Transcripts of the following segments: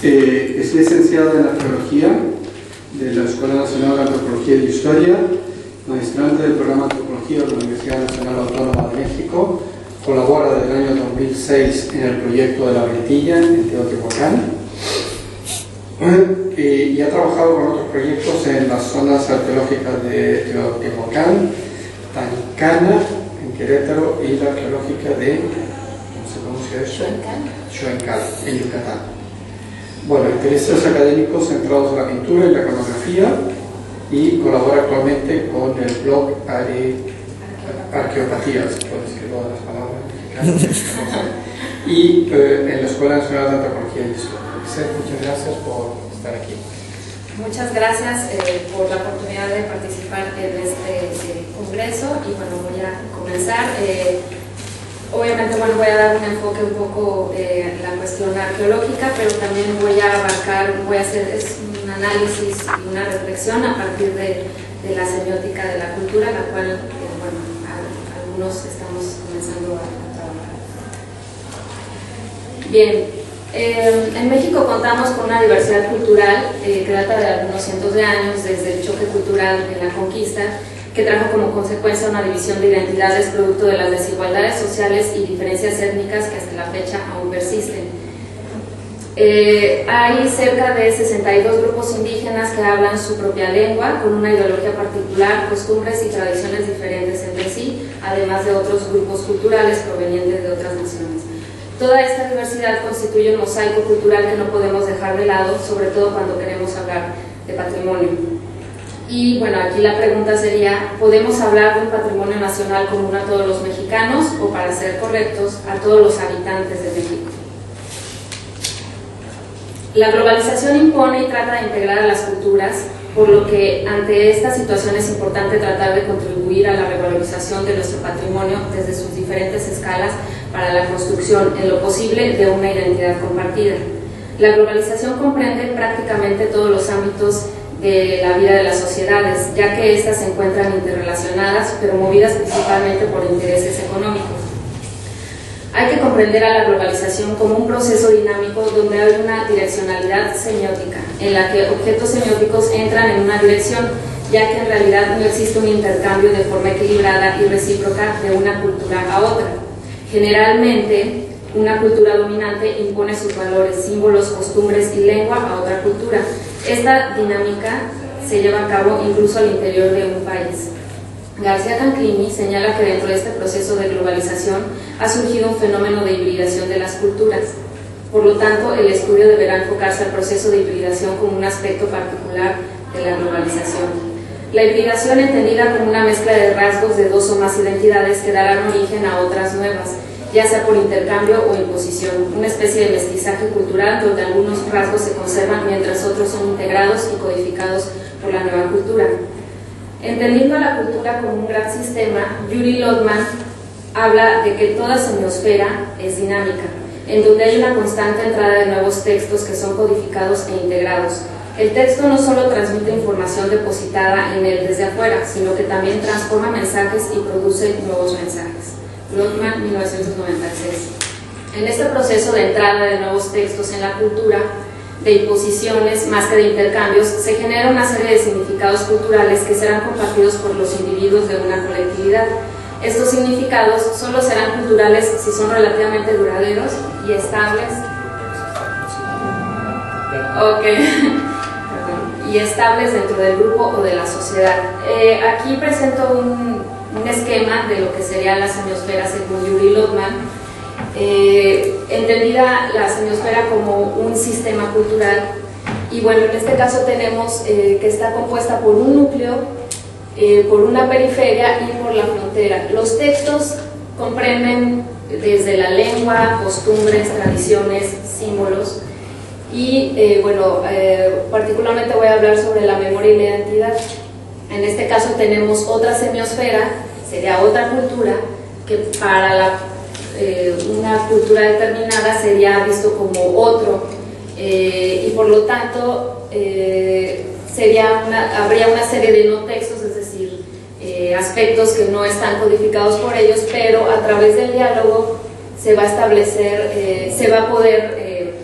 Es licenciada en Arqueología de la Escuela Nacional de Antropología y Historia, maestrante del programa de Antropología de la Universidad Nacional Autónoma de México, colabora desde el año 2006 en el proyecto de la Bretilla en Teotihuacán y ha trabajado con otros proyectos en las zonas arqueológicas de Teotihuacán, Tancana, en Querétaro, y la arqueológica de, ¿cómo se pronuncia eso? Xuencal, en Yucatán. Bueno, intereses académicos centrados en la pintura y la iconografía, y colabora actualmente con el blog Arqueopatías, puedo decirlo de las palabras, y en la Escuela Nacional de Antropología y Historia. Muchas gracias por estar aquí. Muchas gracias por la oportunidad de participar en este congreso, y bueno, voy a comenzar. Obviamente, bueno, voy a dar un enfoque un poco de la cuestión arqueológica, pero también voy a hacer un análisis y una reflexión a partir de la semiótica de la cultura, la cual, bueno, algunos estamos comenzando a trabajar. Bien, en México contamos con una diversidad cultural que data de algunos cientos de años, desde el choque cultural en la conquista, que trajo como consecuencia una división de identidades producto de las desigualdades sociales y diferencias étnicas que hasta la fecha aún persisten. Hay cerca de 62 grupos indígenas que hablan su propia lengua, con una ideología particular, costumbres y tradiciones diferentes entre sí, además de otros grupos culturales provenientes de otras naciones. Toda esta diversidad constituye un mosaico cultural que no podemos dejar de lado, sobre todo cuando queremos hablar de patrimonio. Y bueno, aquí la pregunta sería, ¿podemos hablar de un patrimonio nacional común a todos los mexicanos, o, para ser correctos, a todos los habitantes de México? La globalización impone y trata de integrar a las culturas, por lo que ante esta situación es importante tratar de contribuir a la revalorización de nuestro patrimonio desde sus diferentes escalas para la construcción, en lo posible, de una identidad compartida. La globalización comprende prácticamente todos los ámbitos de la vida de las sociedades, ya que éstas se encuentran interrelacionadas, pero movidas principalmente por intereses económicos. Hay que comprender a la globalización como un proceso dinámico donde hay una direccionalidad semiótica, en la que objetos semióticos entran en una dirección, ya que en realidad no existe un intercambio de forma equilibrada y recíproca de una cultura a otra. Generalmente, una cultura dominante impone sus valores, símbolos, costumbres y lengua a otra cultura. Esta dinámica se lleva a cabo incluso al interior de un país. García Canclini señala que dentro de este proceso de globalización ha surgido un fenómeno de hibridación de las culturas. Por lo tanto, el estudio deberá enfocarse al proceso de hibridación como un aspecto particular de la globalización. La hibridación, entendida como una mezcla de rasgos de dos o más identidades que darán origen a otras nuevas, ya sea por intercambio o imposición, una especie de mestizaje cultural donde algunos rasgos se conservan mientras otros son integrados y codificados por la nueva cultura. Entendiendo a la cultura como un gran sistema, Yuri Lotman habla de que toda semiosfera es dinámica, en donde hay una constante entrada de nuevos textos que son codificados e integrados. El texto no solo transmite información depositada en él desde afuera, sino que también transforma mensajes y produce nuevos mensajes. Lotman, 1996. En este proceso de entrada de nuevos textos en la cultura, de imposiciones más que de intercambios, se genera una serie de significados culturales que serán compartidos por los individuos de una colectividad. Estos significados solo serán culturales si son relativamente duraderos y estables. Y estables dentro del grupo o de la sociedad. Aquí presento un esquema de lo que sería la semiosfera según Yuri Lotman, entendida la semiosfera como un sistema cultural, y bueno, en este caso tenemos que está compuesta por un núcleo, por una periferia y por la frontera. Los textos comprenden desde la lengua, costumbres, tradiciones, símbolos, y bueno, particularmente voy a hablar sobre la memoria y la identidad. En este caso tenemos otra semiosfera, sería otra cultura, que para una cultura determinada sería visto como otro, y por lo tanto habría una serie de no textos, es decir, aspectos que no están codificados por ellos, pero a través del diálogo se va a establecer, se va a poder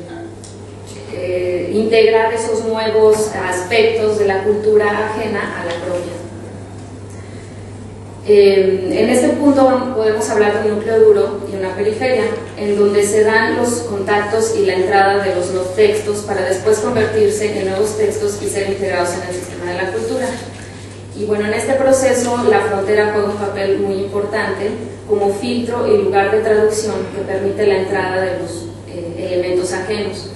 integrar esos nuevos aspectos de la cultura ajena a la propia. En este punto podemos hablar de un núcleo duro y una periferia, en donde se dan los contactos y la entrada de los no textos para después convertirse en nuevos textos y ser integrados en el sistema de la cultura. Y bueno, en este proceso la frontera juega un papel muy importante como filtro y lugar de traducción que permite la entrada de los elementos ajenos.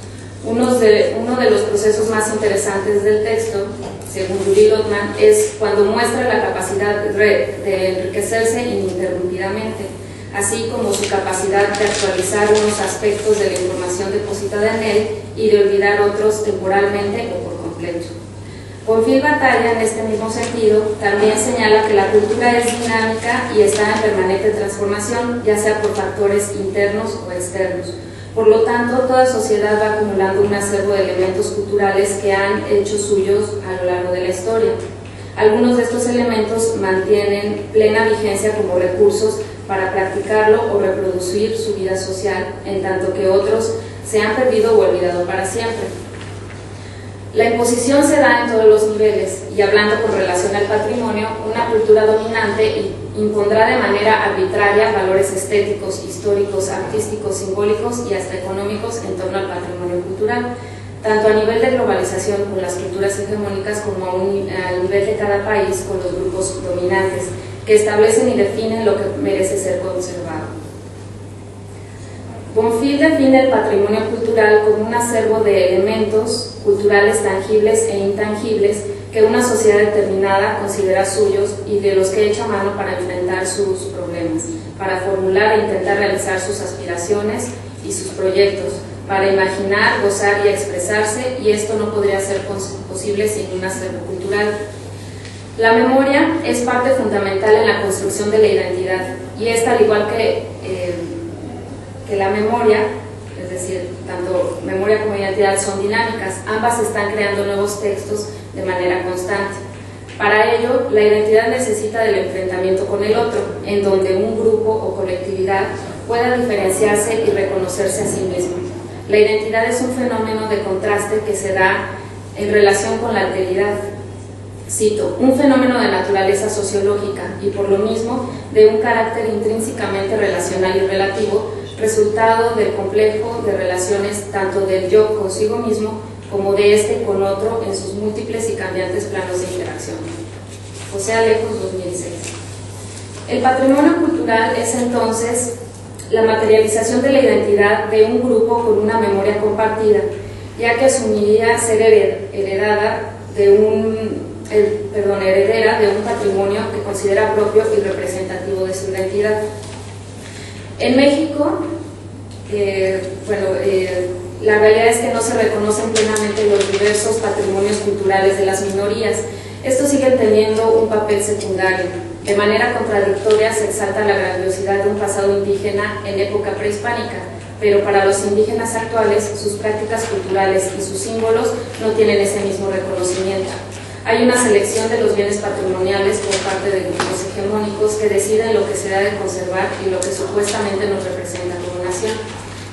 Uno de los procesos más interesantes del texto, según Julie Lotman, es cuando muestra la capacidad de enriquecerse ininterrumpidamente, así como su capacidad de actualizar unos aspectos de la información depositada en él y de olvidar otros temporalmente o por completo. Bonfil Batalla, en este mismo sentido, también señala que la cultura es dinámica y está en permanente transformación, ya sea por factores internos o externos. Por lo tanto, toda sociedad va acumulando un acervo de elementos culturales que han hecho suyos a lo largo de la historia. Algunos de estos elementos mantienen plena vigencia como recursos para practicarlo o reproducir su vida social, en tanto que otros se han perdido o olvidado para siempre. La imposición se da en todos los niveles y, hablando con relación al patrimonio, una cultura dominante impondrá de manera arbitraria valores estéticos, históricos, artísticos, simbólicos y hasta económicos en torno al patrimonio cultural, tanto a nivel de globalización con las culturas hegemónicas como a nivel de cada país con los grupos dominantes, que establecen y definen lo que merece ser conservado. Bonfil define el patrimonio cultural como un acervo de elementos culturales tangibles e intangibles que una sociedad determinada considera suyos y de los que echa mano para enfrentar sus problemas, para formular e intentar realizar sus aspiraciones y sus proyectos, para imaginar, gozar y expresarse, y esto no podría ser posible sin un acervo cultural. La memoria es parte fundamental en la construcción de la identidad, y esta, al igual que la memoria, es decir, tanto memoria como identidad son dinámicas, ambas están creando nuevos textos de manera constante. Para ello, la identidad necesita del enfrentamiento con el otro, en donde un grupo o colectividad pueda diferenciarse y reconocerse a sí mismo. La identidad es un fenómeno de contraste que se da en relación con la alteridad. Cito, un fenómeno de naturaleza sociológica y por lo mismo de un carácter intrínsecamente relacional y relativo, resultado del complejo de relaciones tanto del yo consigo mismo como de este con otro en sus múltiples y cambiantes planos de interacción. José Alejos, 2006. El patrimonio cultural es entonces la materialización de la identidad de un grupo con una memoria compartida, ya que asumiría ser heredera de un patrimonio que considera propio y representativo de su identidad. En México, la realidad es que no se reconocen plenamente los diversos patrimonios culturales de las minorías. Estos siguen teniendo un papel secundario. De manera contradictoria se exalta la grandiosidad de un pasado indígena en época prehispánica, pero para los indígenas actuales, sus prácticas culturales y sus símbolos no tienen ese mismo reconocimiento. Hay una selección de los bienes patrimoniales por parte de grupos hegemónicos que deciden lo que se ha de conservar y lo que supuestamente nos representa como nación.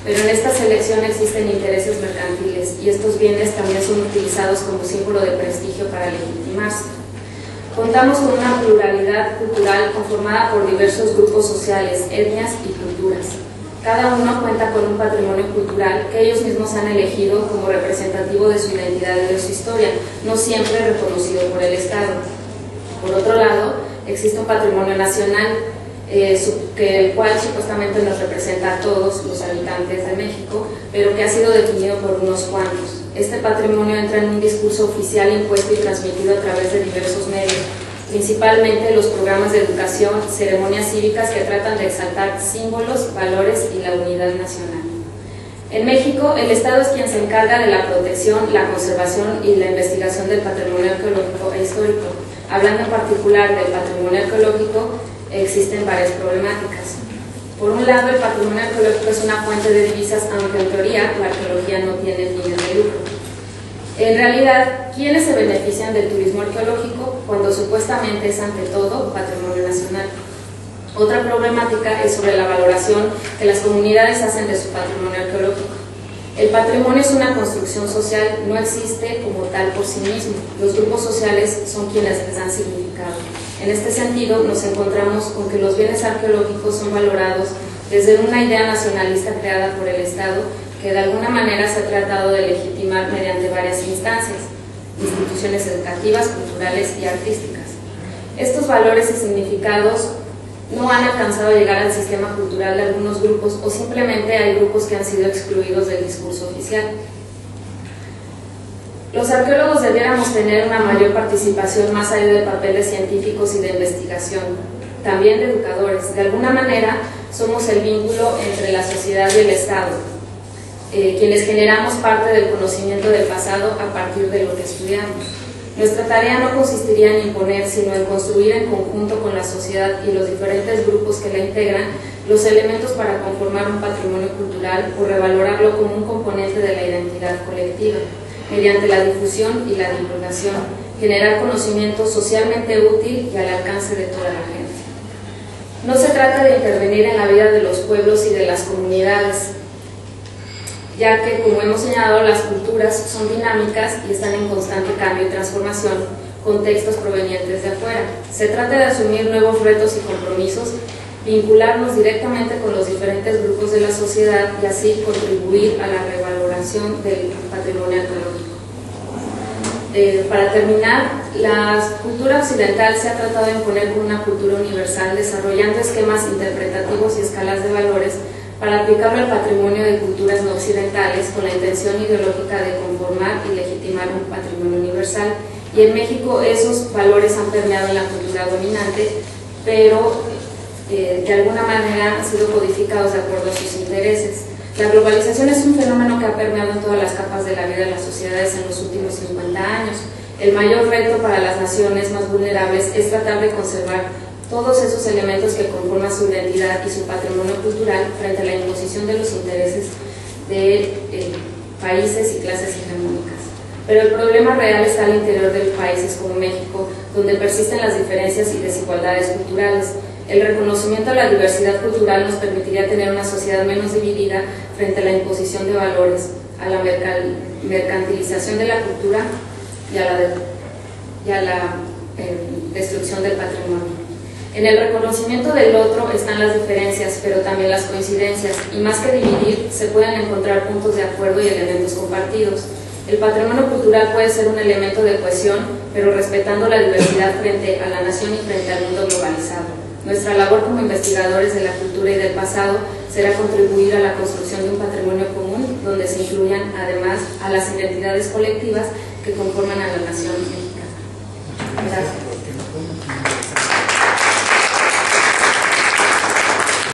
Pero en esta selección existen intereses mercantiles y estos bienes también son utilizados como símbolo de prestigio para legitimarse. Contamos con una pluralidad cultural conformada por diversos grupos sociales, etnias y culturas. Cada uno cuenta con un patrimonio cultural que ellos mismos han elegido como representativo de su identidad y de su historia, no siempre reconocido por el Estado. Por otro lado, existe un patrimonio nacional, el cual supuestamente nos representa a todos los habitantes de México, pero que ha sido definido por unos cuantos. Este patrimonio entra en un discurso oficial impuesto y transmitido a través de diversos medios, principalmente los programas de educación, ceremonias cívicas que tratan de exaltar símbolos, valores y la unidad nacional. En México, el Estado es quien se encarga de la protección, la conservación y la investigación del patrimonio arqueológico e histórico. Hablando en particular del patrimonio arqueológico, existen varias problemáticas. Por un lado, el patrimonio arqueológico es una fuente de divisas, aunque en teoría la arqueología no tiene fines de lucro. En realidad, ¿quiénes se benefician del turismo arqueológico cuando supuestamente es ante todo patrimonio nacional? Otra problemática es sobre la valoración que las comunidades hacen de su patrimonio arqueológico. El patrimonio es una construcción social, no existe como tal por sí mismo. Los grupos sociales son quienes les dan significado. En este sentido, nos encontramos con que los bienes arqueológicos son valorados desde una idea nacionalista creada por el Estado, que de alguna manera se ha tratado de legitimar mediante varias instancias, instituciones educativas, culturales y artísticas. Estos valores y significados no han alcanzado a llegar al sistema cultural de algunos grupos, o simplemente hay grupos que han sido excluidos del discurso oficial. Los arqueólogos debiéramos tener una mayor participación más allá de papeles científicos y de investigación, también de educadores. De alguna manera somos el vínculo entre la sociedad y el Estado, quienes generamos parte del conocimiento del pasado a partir de lo que estudiamos. Nuestra tarea no consistiría en imponer, sino en construir en conjunto con la sociedad y los diferentes grupos que la integran los elementos para conformar un patrimonio cultural o revalorarlo como un componente de la identidad colectiva, mediante la difusión y la divulgación, generar conocimiento socialmente útil y al alcance de toda la gente. No se trata de intervenir en la vida de los pueblos y de las comunidades, ya que, como hemos señalado, las culturas son dinámicas y están en constante cambio y transformación con textos provenientes de afuera. Se trata de asumir nuevos retos y compromisos, vincularnos directamente con los diferentes grupos de la sociedad y así contribuir a la revaloración del patrimonio arqueológico. Para terminar, la cultura occidental se ha tratado de imponer como una cultura universal, desarrollando esquemas interpretativos y escalas de valores para aplicarlo al patrimonio de culturas no occidentales con la intención ideológica de conformar y legitimar un patrimonio universal. Y en México esos valores han permeado en la cultura dominante, pero de alguna manera han sido codificados de acuerdo a sus intereses. La globalización es un fenómeno que ha permeado en todas las capas de la vida de las sociedades en los últimos 50 años. El mayor reto para las naciones más vulnerables es tratar de conservar todos esos elementos que conforman su identidad y su patrimonio cultural frente a la imposición de los intereses de países y clases hegemónicas. Pero el problema real está al interior de países como México, donde persisten las diferencias y desigualdades culturales. El reconocimiento a la diversidad cultural nos permitiría tener una sociedad menos dividida frente a la imposición de valores, a la mercantilización de la cultura y a la destrucción del patrimonio. En el reconocimiento del otro están las diferencias, pero también las coincidencias, y más que dividir, se pueden encontrar puntos de acuerdo y elementos compartidos. El patrimonio cultural puede ser un elemento de cohesión, pero respetando la diversidad frente a la nación y frente al mundo globalizado. Nuestra labor como investigadores de la cultura y del pasado será contribuir a la construcción de un patrimonio común, donde se incluyan, además, a las identidades colectivas que conforman a la nación mexicana. Gracias.